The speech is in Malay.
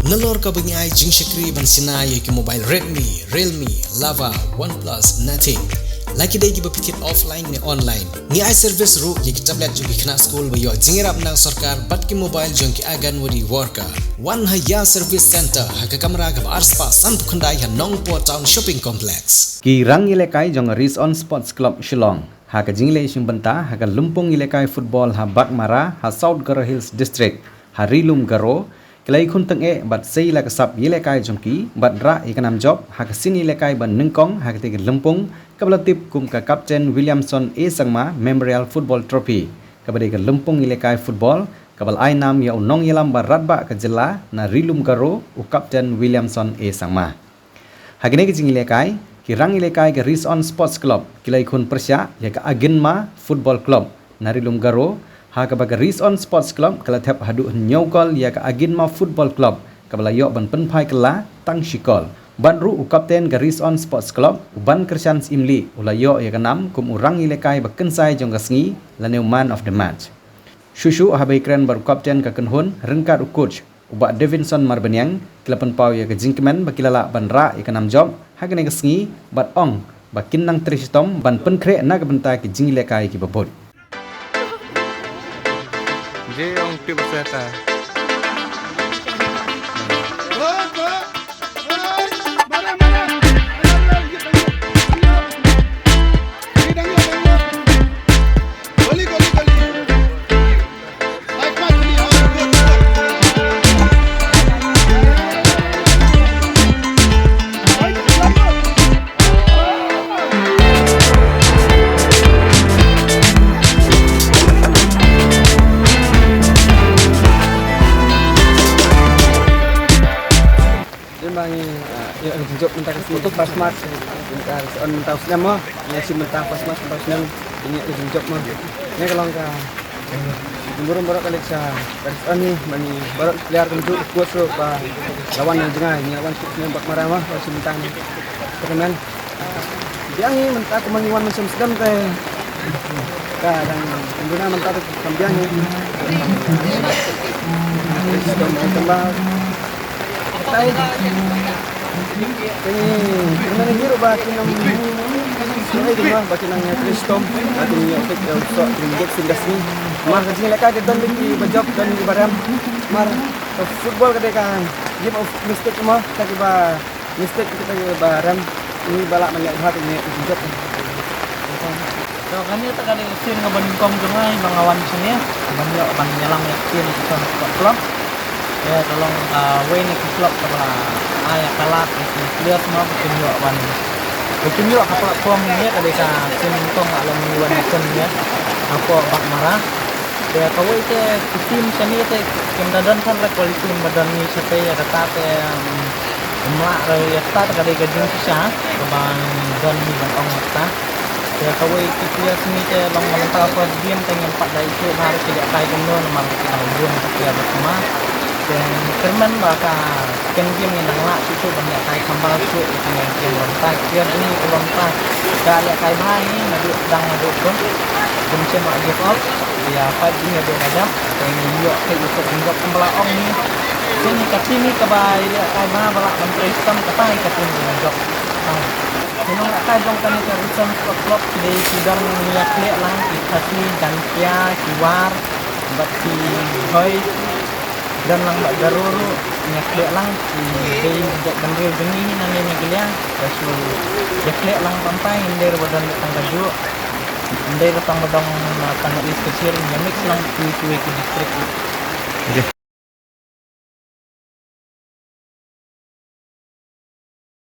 Nalor ka bengi ai jing shakri ban sinai ki mobile Redmi, Realme, Lava, OnePlus, Nothing. Laki dai ki bapitit offline ni online. Ni ai service ru ki tablet ju bikna school bayo jingirap nang sarkar bat ki mobile jong ki agan wadi worker. One Haya Service Center haka kamera ka arspa san khundai ha Nongpo Town Shopping Complex. Ki rang ilekai jong Ris on Sports Club Shillong. Haka jingle benta haka lumpung ilekai football ha Bakmara ha South Garo Hills District ha Rilum Garo. Kelai kun teng bat sei la kasap ilekai jongki bat ra ikanam job haka sini ilekai ban nengkong haka tig lumpung kabalatip kum ka Captain Williamson A Sangma Memorial Football Trophy kabade ka lumpung ilekai football kabal ai nam ya unong yalam baratba ka jela na Rilum Garo u Captain Williamson A Sangma hagene ki jing ilekai ki rang ilekai ka Ris on Sports Club kilai kun persya ya ka Aginma Football Club na Rilum Garo haka baga Ris on Sports Club kala thep hadu nyokol ya ka Aginma Football Club kabala yo ban penpai kala tang shikol ban ru u kapten ka Ris on Sports Club ban kersan imli ulayo ya ka nam kum urang ilekai ba kensai jong gasngi laneu man of the match shushu habai kren bar kapten ka kenhun rengkat u coach uba Davinson Marbanyang kila penpau ya ka jingkemen ba kilala ban ra ya ka nam job hagane gasngi bat ong ba kinnang tristom ban penkre na ka bentai ki jing ilekai ki babot Dia orang tip berserta. Ya tunjuk mentang untuk pasmat bentar on tahu nama ya si mentang pasmat tahu senang ini tunjuk mah ini kalau enggak burung-burung kali sa ini mani baru liar tunjuk kuat so lawan yang jengah ini lawan yang Bakmara mah si mentang kemudian dia ni mentang kemangiwan macam sedang teh dan guna mentang kambiang ni sedang tambah tay ini hero bati ng sunay din ba bati ng Tristom bati niya tek so ringgit sindas ni mar kasi nila ka don di bajop don di baram mar football kada ka game of mistake mo kaki ba mistake kita baram ini balak banyak hat ini bajop so kami tak kali sin ngabandingkom dengan bangawan sini banyak banyalang yakin kita klub ya tolong win ke klub kepala ayah kalat itu lihat semua bertunjuk ban bertunjuk apa platform ini ada ka sintong alam mingguan akan ya apa Bakmara ya kau itu tim seni itu tim dadan kan kualiti badan ni sampai ada kata umlah ya start kada gading susah bang dan ni bang ong ta ya kau itu dia seni itu long melentang apa diam tengah empat dari itu harus tidak kai kemudian memang kita hubung kita bersama dan kerman baka game ni nang lak susu banyak kai kambal su itu yang game lontak dia ini lontak dak lihat kai bahai ni madu dang madu pun kemudian mak give up ya fight ini ada ngajak yang yo ke itu tunjuk kembala ong ni sini kaki ni ke bai lihat kai bah balak menteri sistem kepai ke pun tunjuk memang kai dong kan itu reason klub di sidang lihat lang kasih dan kia kiwar bati hoi dan lang bak garuru nyaklek lang di jak bandil geni ni nang ni gelia rasu nyaklek lang pampai ndir badan tangga ju ndir tang badang tangga is kecil mix lang kuwi ke distrik